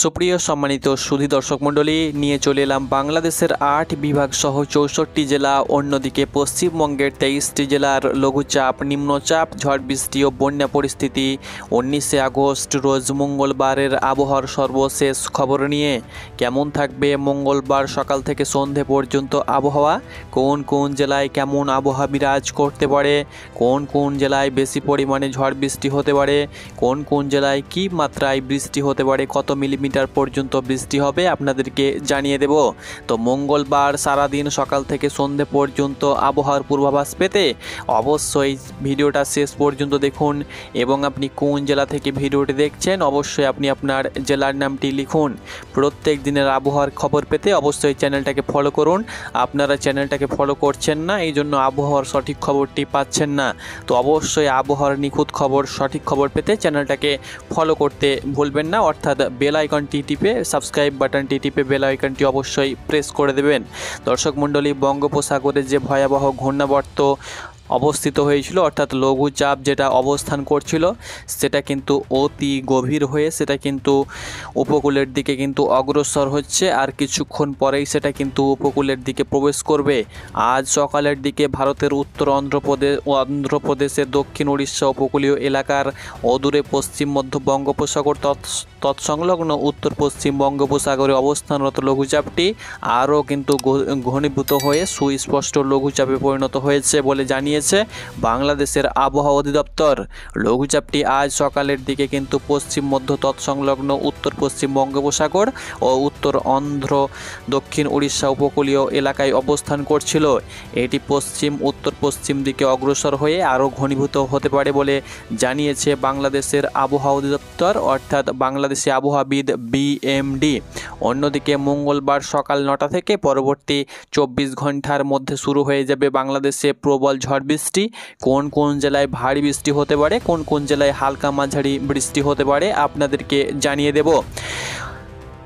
সুপ্রিয় সম্মানিত সুধী দর্শক মণ্ডলী, নিয়ে চলে এলাম বাংলাদেশের 8 বিভাগ সহ 64টি জেলা, অন্যদিকে পশ্চিমবঙ্গের 23টি জেলার লঘুচাপ, নিম্নচাপ, ঝড় বৃষ্টি ও বন্যা পরিস্থিতি 19শে আগস্ট রোজ মঙ্গলবারের আবহাওয়ার সর্বশেষ খবর নিয়ে। কেমন থাকবে মঙ্গলবার সকাল থেকে সন্ধে পর্যন্ত আবহাওয়া, কোন কোন জেলায় কেমন আবহাওয়া বিরাজ করতে পারে, কোন কোন জেলায় বেশি পরিমাণে ঝড় বৃষ্টি হতে পারে, কোন কোন জেলায় কী মাত্রায় বৃষ্টি হতে পারে, কত মিলিমিটার পর্যন্ত বৃষ্টি হবে আপনাদেরকে জানিয়ে দেব। তো মঙ্গলবার সারাদিন সকাল থেকে সন্ধে পর্যন্ত আবহাওয়ার পূর্বাভাস পেতে অবশ্যই ভিডিওটা শেষ পর্যন্ত দেখুন এবং আপনি কোন জেলা থেকে ভিডিওটি দেখছেন অবশ্যই আপনি আপনার জেলার নামটি লিখুন। প্রত্যেক দিনের আবহাওয়ার খবর পেতে অবশ্যই চ্যানেলটাকে ফলো করুন। আপনারা চ্যানেলটাকে ফলো করছেন না, এই জন্য আবহাওয়ার সঠিক খবরটি পাচ্ছেন না। তো অবশ্যই আবহাওয়ার নিখুঁত খবর, সঠিক খবর পেতে চ্যানেলটাকে ফলো করতে ভুলবেন না, অর্থাৎ বেল আইকনটি টিপে, সাবস্ক্রাইব বাটনটি টিপে বেল আইকনটি অবশ্যই প্রেস করে দেবেন। দর্শক মণ্ডলী, বঙ্গোপসাগরে যে ভয়াবহ ঘূর্ণাবর্ত অবস্থিত হয়েছিল, অর্থাৎ লঘুচাপ যেটা অবস্থান করছিল, সেটা কিন্তু অতি গভীর হয়ে সেটা কিন্তু উপকূলের দিকে কিন্তু অগ্রসর হচ্ছে। আর কিছুক্ষণ পরেই সেটা কিন্তু উপকূলের দিকে প্রবেশ করবে। আজ সকালের দিকে ভারতের উত্তর অন্ধ্রপ্রদেশের দক্ষিণ উড়িষ্যা উপকূলীয় এলাকার অদূরে পশ্চিম মধ্য বঙ্গোপসাগর তৎসংলগ্ন উত্তর পশ্চিম বঙ্গোপসাগরে অবস্থানরত লঘুচাপটি আরও কিন্তু ঘনীভূত হয়ে সুস্পষ্ট লঘুচাপে পরিণত হয়েছে বলে জানিয়েছে বাংলাদেশের আবহাওয়া অধিদপ্তর। লঘুচাপটি আজ সকালের দিকে কিন্তু পশ্চিম মধ্য তৎসংলগ্ন উত্তর পশ্চিম বঙ্গোপসাগর ও উত্তর অন্ধ্র দক্ষিণ উড়িষ্যা উপকূলীয় এলাকায় অবস্থান করছিল। এটি পশ্চিম উত্তর পশ্চিম দিকে অগ্রসর হয়ে আরও ঘনীভূত হতে পারে বলে জানিয়েছে বাংলাদেশের আবহাওয়া অধিদপ্তর, অর্থাৎ বাংলাদেশি আবহাওয়াবিদ BMD। অন্যদিকে মঙ্গলবার সকাল 9টা থেকে পরবর্তী 24 ঘন্টার মধ্যে শুরু হয়ে যাবে বাংলাদেশে প্রবল ঝড় বৃষ্টি। কোন কোন জেলায় ভারী বৃষ্টি হতে পারে, কোন কোন জেলায় হালকা মাঝারি বৃষ্টি হতে পারে আপনাদেরকে জানিয়ে দেব।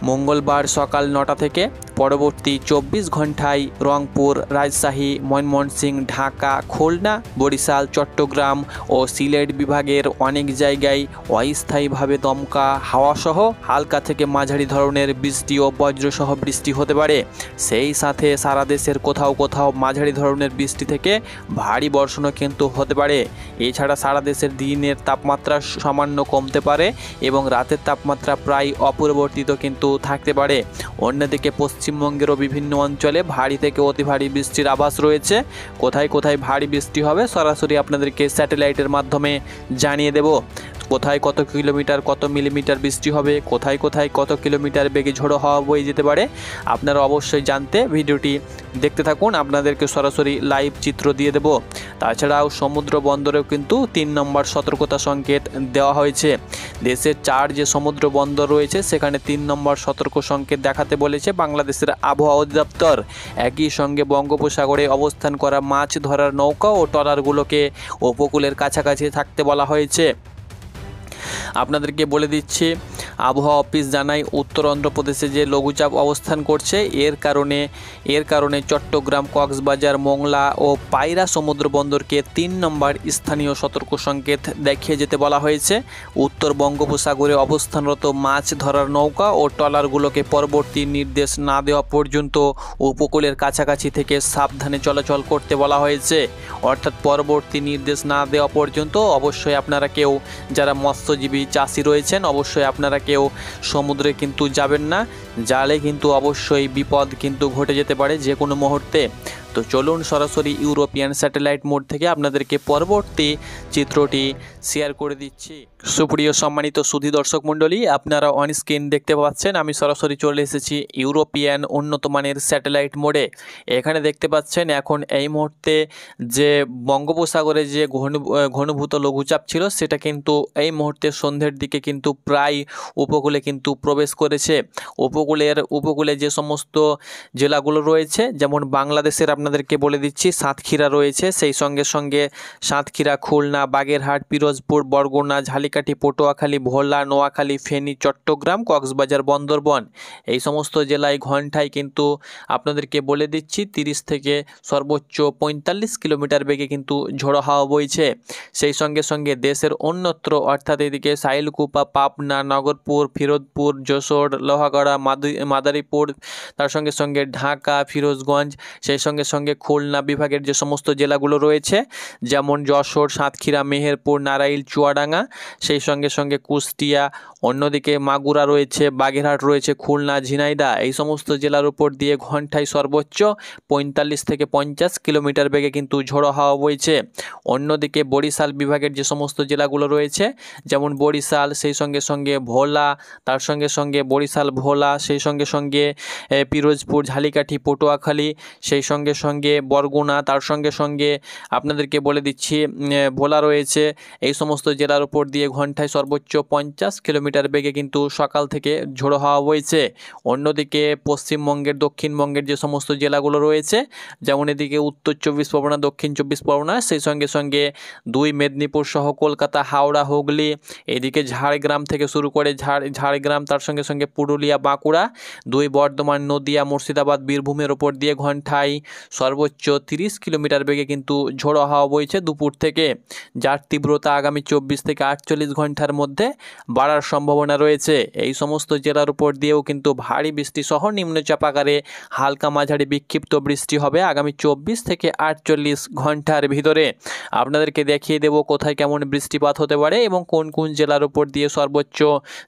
মঙ্গলবার সকাল 9টা থেকে পরবর্তী 24 ঘন্টায় রংপুর, রাজশাহী, ময়মনসিংহ, ঢাকা, খুলনা, বরিশাল, চট্টগ্রাম ও সিলেট বিভাগের অনেক জায়গায় অস্থায়ীভাবে দমকা হাওয়াসহ হালকা থেকে মাঝারি ধরনের বৃষ্টি ও বজ্রসহ বৃষ্টি হতে পারে। সেই সাথে সারা দেশের কোথাও কোথাও মাঝারি ধরনের বৃষ্টি থেকে ভারী বর্ষণও কিন্তু হতে পারে। এছাড়া সারা দেশের দিনের তাপমাত্রা সামান্য কমতে পারে এবং রাতের তাপমাত্রা প্রায় অপরিবর্তিত কিন্তু থাকতে পারে। অন্যদিকে পশ্চিমবঙ্গেরও বিভিন্ন অঞ্চলে ভারী থেকে অতি ভারী বৃষ্টির আভাস রয়েছে। কোথায় কোথায় ভারী বৃষ্টি হবে সরাসরি আপনাদেরকে স্যাটেলাইটের মাধ্যমে জানিয়ে দেব। কোথায় কত কিলোমিটার কত মিলিমিটার বৃষ্টি হবে, কোথায় কোথায় কত কিলোমিটার বেগে ঝোড়ো হাওয়া বয়ে যেতে পারে আপনারা অবশ্যই জানতে ভিডিওটি দেখতে থাকুন, আপনাদেরকে সরাসরি লাইভ চিত্র দিয়ে দেব। তাছাড়াও সমুদ্র বন্দরেও কিন্তু 3 নম্বর সতর্কতা সংকেত দেওয়া হয়েছে। দেশের 4 যে সমুদ্র বন্দর রয়েছে সেখানে 3 নম্বর সতর্ক সংকেত দেখাতে বলেছে বাংলাদেশের আবহাওয়া অধিদপ্তর। একই সঙ্গে বঙ্গোপসাগরে অবস্থান করা মাছ ধরার নৌকা ও ট্রলারগুলোকে উপকূলের কাছাকাছি থাকতে বলা হয়েছে। আপনাদেরকে বলে দিচ্ছি, আবহাওয়া অফিস জানায় উত্তর অন্ধ্রপ্রদেশে যে লঘুচাপ অবস্থান করছে এর কারণে চট্টগ্রাম, কক্সবাজার, মোংলা ও পায়রা সমুদ্র বন্দরকে 3 নম্বর স্থানীয় সতর্ক সংকেত দেখিয়ে যেতে বলা হয়েছে। উত্তর বঙ্গোপসাগরে অবস্থানরত মাছ ধরার নৌকা ও ট্রলারগুলোকে পরবর্তী নির্দেশ না দেওয়া পর্যন্ত উপকূলের কাছাকাছি থেকে সাবধানে চলাচল করতে বলা হয়েছে। অর্থাৎ পরবর্তী নির্দেশ না দেওয়া পর্যন্ত অবশ্যই আপনারা কেউ যারা মৎস্যজীবী চাষি রয়েছেন অবশ্যই আপনারা কেউ সমুদ্রে কিন্তু যাবেন না, জালে কিন্তু অবশ্যই বিপদ কিন্তু ঘটে যেতে পারে যে কোনো মুহূর্তে। তো চলুন সরাসরি ইউরোপিয়ান স্যাটেলাইট মোড থেকে আপনাদেরকে পরবর্তী চিত্রটি শেয়ার করে দিচ্ছি। সুপ্রিয় সম্মানিত সুধী দর্শক মণ্ডলী, আপনারা অন স্ক্রিন দেখতে পাচ্ছেন আমি সরাসরি চলে এসেছি ইউরোপিয়ান উন্নত মানের স্যাটেলাইট মোডে। এখানে দেখতে পাচ্ছেন এখন এই মুহূর্তে যে বঙ্গোপসাগরে যে ঘনীভূত লঘুচাপ ছিল সেটা কিন্তু এই মুহূর্তে সন্ধ্যের দিকে কিন্তু প্রায় উপকূলে কিন্তু প্রবেশ করেছে। উপকূলে যে সমস্ত জেলাগুলো রয়েছে, যেমন বাংলাদেশের আপনাদেরকে বলে দিচ্ছি সাতক্ষীরা রয়েছে, সেই সঙ্গে সঙ্গে সাতক্ষীরা, খুলনা, বাগেরহাট, পিরোজপুর, বরগুনা, ঝালিকাঠি, পটুয়াখালী, ভোলা, নোয়াখালী, ফেনী, চট্টগ্রাম, কক্সবাজার, বন্দরবন এই সমস্ত জেলায় ঘন্টায় কিন্তু আপনাদেরকে বলে দিচ্ছি 30 থেকে সর্বোচ্চ 45 কিলোমিটার বেগে কিন্তু ঝোড়ো হাওয়া বইছে। সেই সঙ্গে সঙ্গে দেশের অন্যত্র অর্থাৎ এদিকে সাইলকুপা, পাবনা, নগরপুর, ফিরোজপুর, যশোর, লোহাগড়া, মাদারীপুর, তার সঙ্গে সঙ্গে ঢাকা, ফিরোজগঞ্জ, সেই সঙ্গে সঙ্গে খুলনা বিভাগের যে সমস্ত জেলাগুলো রয়েছে যেমন যশোর, সাতক্ষীরা, মেহেরপুর, নারাইল, চুয়াডাঙ্গা, সেই সঙ্গে সঙ্গে কুষ্টিয়া, অন্যদিকে মাগুরা রয়েছে, বাগেরহাট রয়েছে, খুলনা, ঝিনাইদহ এই সমস্ত জেলার উপর দিয়ে ঘন্টায় সর্বোচ্চ 45 থেকে 50 কিলোমিটার বেগে কিন্তু ঝোড়ো হাওয়া বইছে। অন্যদিকে বরিশাল বিভাগের যে সমস্ত জেলাগুলো রয়েছে যেমন বরিশাল, সেই সঙ্গে সঙ্গে ভোলা, তার সঙ্গে সঙ্গে বরিশাল, ভোলা, সেই সঙ্গে সঙ্গে পিরোজপুর, ঝালিকাঠি, পটুয়াখালী, সেই সঙ্গে সঙ্গে বরগুনা, তার সঙ্গে সঙ্গে আপনাদেরকে বলে দিচ্ছি ভোলা রয়েছে, এই সমস্ত জেলার উপর দিয়ে ঘন্টায় সর্বোচ্চ 50 কিলোমিটার বেগে কিন্তু সকাল থেকে ঝোড়ো হাওয়া বইছে। অন্যদিকে পশ্চিমবঙ্গের, দক্ষিণবঙ্গের যে সমস্ত জেলাগুলো রয়েছে যেমন এদিকে উত্তর 24 পরগনা, দক্ষিণ 24 পরগনা, সেই সঙ্গে সঙ্গে 2 মেদিনীপুর সহ কলকাতা, হাওড়া, হুগলি, এদিকে ঝাড়গ্রাম থেকে শুরু করে ঝাড়গ্রাম, তার সঙ্গে সঙ্গে পুরুলিয়া, বাঁকুড়া, 2 বর্ধমান, নদিয়া, মুর্শিদাবাদ, বীরভূমের ওপর দিয়ে ঘন্টায় সর্বোচ্চ 30 কিলোমিটার বেগে কিন্তু ঝোড়ো হাওয়া বইছে দুপুর থেকে, যার তীব্রতা আগামী 24 থেকে 48 ঘন্টার মধ্যে বাড়ার সম্ভাবনা রয়েছে। এই সমস্ত জেলার উপর দিয়েও কিন্তু ভারী বৃষ্টি সহ নিম্নচাপ আকারে হালকা মাঝারি বিক্ষিপ্ত বৃষ্টি হবে আগামী 24 থেকে 48 ঘন্টার ভিতরে। আপনাদেরকে দেখিয়ে দেব কোথায় কেমন বৃষ্টিপাত হতে পারে এবং কোন কোন জেলার উপর দিয়ে সর্বোচ্চ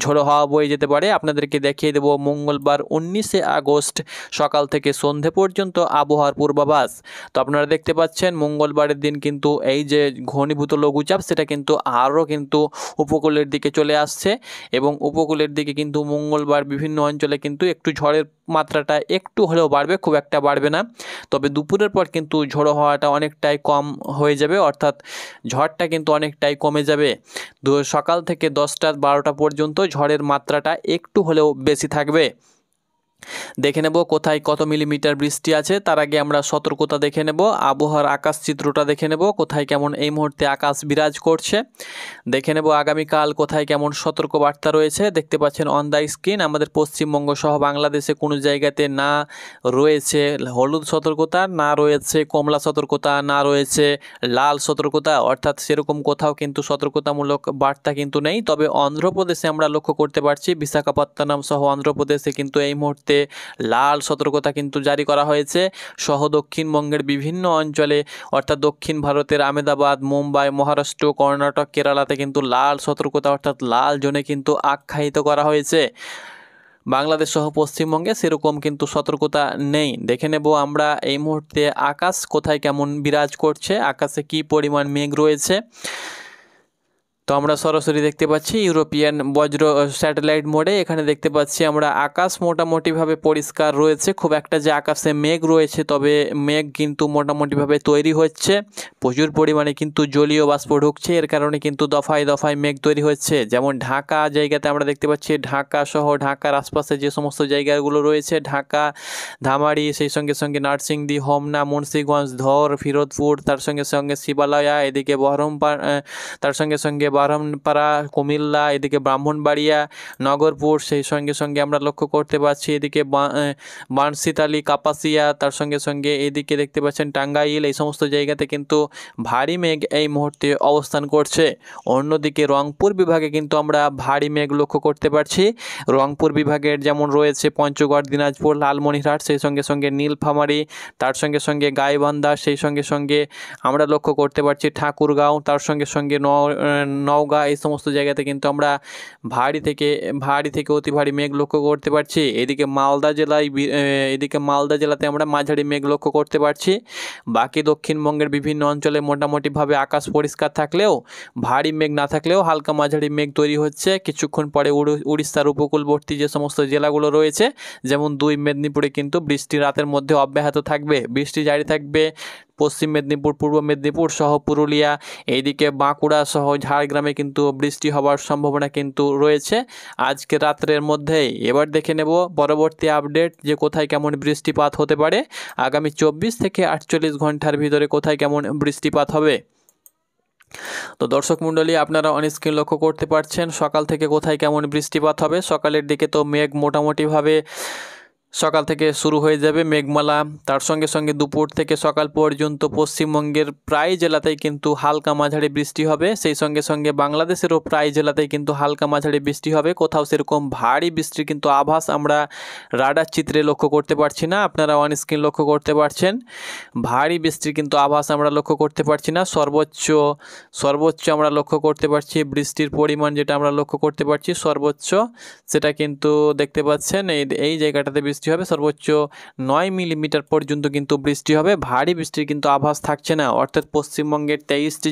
ঝোড়ো হাওয়া বয়ে যেতে পারে। আপনাদেরকে দেখিয়ে দেব মঙ্গলবার 19 আগস্ট সকাল থেকে সন্ধে পর্যন্ত আবহাওয়ার পূর্বাভাস। তো আপনারা দেখতে পাচ্ছেন মঙ্গলবারের দিন কিন্তু এই যে ঘনীভূত লঘুচাপ সেটা কিন্তু আরও কিন্তু উপকূলের দিকে চলে আসছে এবং উপকূলের দিকে কিন্তু মঙ্গলবার বিভিন্ন অঞ্চলে কিন্তু একটু ঝড়ের মাত্রাটা একটু হলেও বাড়বে, খুব একটা বাড়বে না, তবে দুপুরের পর কিন্তু ঝোড়ো হওয়াটা অনেকটাই কম হয়ে যাবে, অর্থাৎ ঝড়টা কিন্তু অনেকটাই কমে যাবে। সকাল থেকে 10টা 12টা পর্যন্ত ঝড়ের মাত্রাটা একটু হলেও বেশি থাকবে। দেখে নেব কোথায় কত মিলিমিটার বৃষ্টি আছে, তার আগে আমরা সতর্কতা দেখে নেব, আবহাওয়ার আকাশ চিত্রটা দেখে নেব কোথায় কেমন এই মুহূর্তে আকাশ বিরাজ করছে। দেখে নেব আগামীকাল কোথায় কেমন সতর্ক বার্তা রয়েছে। দেখতে পাচ্ছেন অন দ্য স্ক্রিন আমাদের পশ্চিমবঙ্গ সহ বাংলাদেশে কোনো জায়গাতে না রয়েছে হলুদ সতর্কতা, না রয়েছে কমলা সতর্কতা, না রয়েছে লাল সতর্কতা, অর্থাৎ সেরকম কোথাও কিন্তু সতর্কতামূলক বার্তা কিন্তু নেই। তবে অন্ধ্রপ্রদেশে আমরা লক্ষ্য করতে পারছি, বিশাখাপত্তনম সহ অন্ধ্রপ্রদেশে কিন্তু এই মুহূর্তে লাল সতর্কতা কিন্তু জারি করা হয়েছে সহ দক্ষিণবঙ্গের বিভিন্ন অঞ্চলে, অর্থাৎ দক্ষিণ ভারতের আহমেদাবাদ, মুম্বাই, মহারাষ্ট্র, কর্ণাটক, কেরালাতে কিন্তু লাল সতর্কতা অর্থাৎ লাল জোনে কিন্তু আখ্যায়িত করা হয়েছে। বাংলাদেশ সহ পশ্চিমবঙ্গে সেরকম কিন্তু সতর্কতা নেই। দেখে নেব আমরা এই মুহূর্তে আকাশ কোথায় কেমন বিরাজ করছে, আকাশে কি পরিমাণ মেঘ রয়েছে। তো আমরা সরাসরি দেখতে পাচ্ছি ইউরোপিয়ান বজ্র স্যাটেলাইট মোডে, এখানে দেখতে পাচ্ছি আমরা আকাশ মোটামুটিভাবে পরিষ্কার রয়েছে, খুব একটা যে আকাশে মেঘ রয়েছে তবে মেঘ কিন্তু মোটামুটিভাবে তৈরি হচ্ছে, প্রচুর পরিমাণে কিন্তু জলীয় বাষ্প ঢুকছে, এর কারণে কিন্তু দফায় দফায় মেঘ তৈরি হচ্ছে। যেমন ঢাকা জায়গাতে আমরা দেখতে পাচ্ছি ঢাকা সহ ঢাকার আশপাশে যে সমস্ত জায়গাগুলো রয়েছে ঢাকা, ধামারি, সেই সঙ্গে সঙ্গে নার্সিংদী, হোমনা, মুন্সিগঞ্জ, ধর, ফিরোজপুর, তার সঙ্গে সঙ্গে শিবালয়া, এদিকে তার সঙ্গে সঙ্গে বারহমপাড়া, কুমিল্লা, এদিকে ব্রাহ্মণবাড়িয়া, নগরপুর, সেই সঙ্গে সঙ্গে আমরা লক্ষ্য করতে পারছি এদিকে বানশিতালি, কাপাসিয়া, তার সঙ্গে সঙ্গে এদিকে দেখতে পাচ্ছেন টাঙ্গাইল, এই সমস্ত জায়গাতে কিন্তু ভারী মেঘ এই মুহূর্তে অবস্থান করছে। অন্যদিকে রংপুর বিভাগে কিন্তু আমরা ভারী মেঘ লক্ষ্য করতে পারছি। রংপুর বিভাগের যেমন রয়েছে পঞ্চগড়, দিনাজপুর, লালমনিরহাট, সেই সঙ্গে সঙ্গে নীলফামারী, তার সঙ্গে সঙ্গে গাইবান্ধা, সেই সঙ্গে সঙ্গে আমরা লক্ষ্য করতে পারছি ঠাকুরগাঁও, তার সঙ্গে সঙ্গে নওগাঁ, এই সমস্ত জায়গাতে কিন্তু আমরা ভারী থেকে অতি ভারী মেঘ লক্ষ্য করতে পারছি। এদিকে মালদা জেলাতে আমরা মাঝারি মেঘ লক্ষ্য করতে পারছি। বাকি দক্ষিণবঙ্গের বিভিন্ন অঞ্চলে মোটামুটিভাবে আকাশ পরিষ্কার থাকলেও ভারী মেঘ না থাকলেও হালকা মাঝারি মেঘ তৈরি হচ্ছে। কিছুক্ষণ পরে উড়িষ্যার উপকূলবর্তী যে সমস্ত জেলাগুলো রয়েছে যেমন 2 মেদিনীপুরে কিন্তু বৃষ্টি রাতের মধ্যে অব্যাহত থাকবে, বৃষ্টি জারি থাকবে পশ্চিম মেদিনীপুর, পূর্ব মেদিনীপুর সহ পুরুলিয়া, এইদিকে বাঁকুড়া সহ ঝাড়গ্রামে কিন্তু বৃষ্টি হওয়ার সম্ভাবনা কিন্তু রয়েছে আজকে রাত্রের মধ্যেই। এবার দেখে নেব পরবর্তী আপডেট যে কোথায় কেমন বৃষ্টিপাত হতে পারে আগামী 24 থেকে 48 ঘন্টার ভিতরে কোথায় কেমন বৃষ্টিপাত হবে। তো দর্শক মণ্ডলী, আপনারা অন স্ক্রিন লক্ষ্য করতে পারছেন সকাল থেকে কোথায় কেমন বৃষ্টিপাত হবে। সকালের দিকে তো মেঘ মোটামুটিভাবে সকাল থেকে শুরু হয়ে যাবে মেঘমালা, তার সঙ্গে সঙ্গে দুপুর থেকে সকাল পর্যন্ত পশ্চিমবঙ্গের প্রায় জেলাতেই কিন্তু হালকা মাঝারি বৃষ্টি হবে। সেই সঙ্গে সঙ্গে বাংলাদেশেরও প্রায় জেলাতেই কিন্তু হালকা মাঝারি বৃষ্টি হবে। কোথাও সেরকম ভারী বৃষ্টির কিন্তু আভাস আমরা রাডার চিত্রে লক্ষ্য করতে পারছি না। আপনারা অন স্ক্রিন লক্ষ্য করতে পারছেন ভারী বৃষ্টির কিন্তু আভাস আমরা লক্ষ্য করতে পারছি না। সর্বোচ্চ আমরা লক্ষ্য করতে পারছি বৃষ্টির পরিমাণ, যেটা আমরা লক্ষ্য করতে পারছি সর্বোচ্চ, সেটা কিন্তু দেখতে পাচ্ছেন এই জায়গাটাতে বৃষ্টি হবে সর্বোচ্চ 9 মিলিমিটার পর্যন্ত কিন্তু বৃষ্টি হবে। ভারী বৃষ্টির কিন্তু আভাস থাকছে না, অর্থাৎ পশ্চিমবঙ্গের 23টি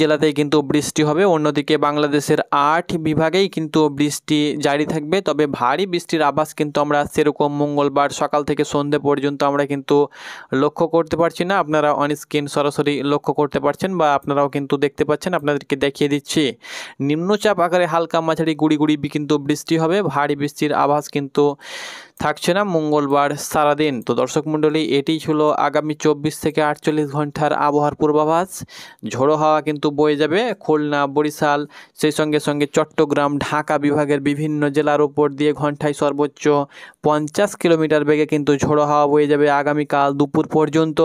জেলাতেই কিন্তু বৃষ্টি হবে। অন্যদিকে বাংলাদেশের 8 বিভাগেই কিন্তু বৃষ্টি জারি থাকবে, তবে ভারী বৃষ্টির আভাস কিন্তু আমরা সেরকম মঙ্গলবার সকাল থেকে সন্ধ্যে পর্যন্ত আমরা কিন্তু লক্ষ্য করতে পারছি না। আপনারা অন স্ক্রিন সরাসরি লক্ষ্য করতে পারছেন বা আপনারাও কিন্তু দেখতে পাচ্ছেন, আপনাদেরকে দেখিয়ে দিচ্ছি। নিম্নচাপ আকারে হালকা মাঝারি গুড়ি কিন্তু বৃষ্টি হবে, ভারী বৃষ্টির আভাস কিন্তু থাকছে না মঙ্গলবার সারাদিন। তো দর্শক মণ্ডলী, এটি ছিল আগামী 24 থেকে 48 ঘন্টার আবহাওয়ার পূর্বাভাস। ঝোড়ো হাওয়া কিন্তু বয়ে যাবে খুলনা, বরিশাল, সেই সঙ্গে সঙ্গে চট্টগ্রাম, ঢাকা বিভাগের বিভিন্ন জেলার উপর দিয়ে ঘন্টায় সর্বোচ্চ 50 কিলোমিটার বেগে কিন্তু ঝোড়ো হাওয়া বয়ে যাবে আগামীকাল দুপুর পর্যন্ত।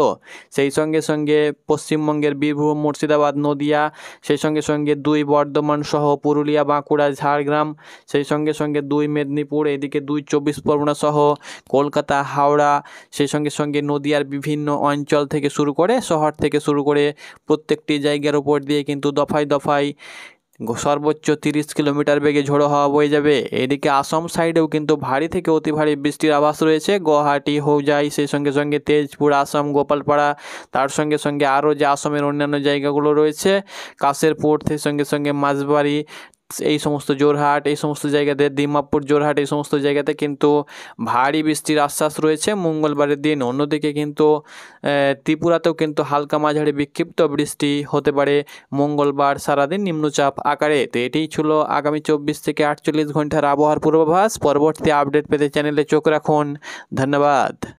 সেই সঙ্গে সঙ্গে পশ্চিমবঙ্গের বীরভূম, মুর্শিদাবাদ, নদিয়া, সেই সঙ্গে সঙ্গে 2 বর্ধমান সহ পুরুলিয়া, বাঁকুড়া, ঝাড়গ্রাম, সেই সঙ্গে সঙ্গে 2 মেদিনীপুর, এদিকে 2 24 পরগনা সহ কলকাতা, হাওড়া, সেই সঙ্গে সঙ্গে নদিয়ার বিভিন্ন অঞ্চল থেকে শুরু করে শহর থেকে শুরু করে প্রত্যেকটি জায়গার উপর দিয়ে কিন্তু দফায় দফায় সর্বোচ্চ 30 কিলোমিটার বেগে ঝোড়ো হাওয়া বয়ে যাবে। এদিকে আসাম সাইডেও কিন্তু ভারী থেকে অতি ভারী বৃষ্টির আভাস রয়েছে। গুয়াহাটি, হোজাই, সেই সঙ্গে সঙ্গে তেজপুর, আসাম, গোপালপাড়া, তার সঙ্গে সঙ্গে আরও যে আসামের অন্যান্য জায়গাগুলো রয়েছে কাশেরপুর, সেই সঙ্গে সঙ্গে মাঝবাড়ি, এই সমস্ত জোরহাট, এই সমস্ত জায়গাতে দিমাপুর, জোরহাট, এই সমস্ত জায়গাতে কিন্তু ভারী বৃষ্টির আশ্বাস রয়েছে মঙ্গলবারের দিন। অন্যদিকে কিন্তু ত্রিপুরাতেও কিন্তু হালকা মাঝারি বিক্ষিপ্ত বৃষ্টি হতে পারে মঙ্গলবার সারাদিন নিম্নচাপ আকারে। তো এটিই ছিল আগামী 24 থেকে 48 ঘন্টার আবহাওয়ার পূর্বাভাস। পরবর্তী আপডেট পেতে চ্যানেলে চোখ রাখুন। ধন্যবাদ।